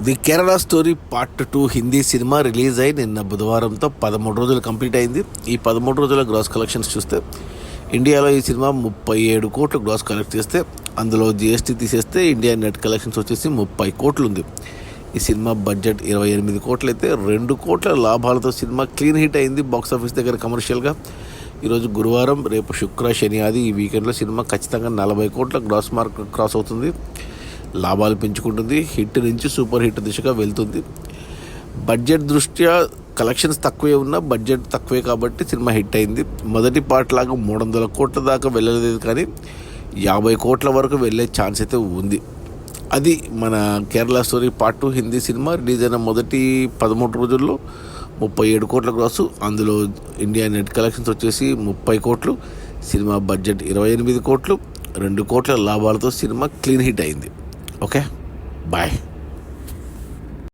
The Kerala story part 2 Hindi cinema release అయి నిన్న బుధవారంతో 13 రోజులు కంప్లీట్ అయింది. ఈ 13 రోజుల గ్రాస్ కలెక్షన్స్ చూస్తే ఇండియాలో ఈ సినిమా 37 కోట్లు గ్రాస్ కలెక్ట్ చేస్తే అందులో జిఎస్టీ తీసేస్తే ఇండియా నెట్ కలెక్షన్స్ వచ్చేసి 30 కోట్లు ఉంది. ఈ సినిమా బడ్జెట్ 28 కోట్లు అయితే 2 కోట్ల లాభాలతో సినిమా క్లీన్ హిట్ అయింది బాక్సాఫీస్ దగ్గర కమర్షియల్గా. ఈరోజు గురువారం, రేపు శుక్ర, శని, ఆది ఈ వీకెండ్లో సినిమా ఖచ్చితంగా 40 కోట్ల గ్రాస్ మార్క్ క్రాస్ అవుతుంది. లాభాలు పెంచుకుంటుంది. హిట్ నుంచి సూపర్ హిట్ దిశగా వెళ్తుంది. బడ్జెట్ దృష్ట్యా కలెక్షన్స్ తక్కువే ఉన్నా బడ్జెట్ తక్కువే కాబట్టి సినిమా హిట్ అయింది. మొదటి పార్ట్ లాగా 300 కోట్ల దాకా వెళ్ళలేదు, కానీ 50 కోట్ల వరకు వెళ్ళే ఛాన్స్ అయితే ఉంది. అది మన Kerala story part 2 Hindi cinema release అయిన మొదటి 13 రోజుల్లో 37 కోట్ల గ్రాసు. అందులో ఇండియా నెట్ కలెక్షన్స్ వచ్చేసి 30 కోట్లు, సినిమా బడ్జెట్ 28 కోట్లు, 2 కోట్ల లాభాలతో సినిమా క్లీన్ హిట్ అయింది. Okay, bye.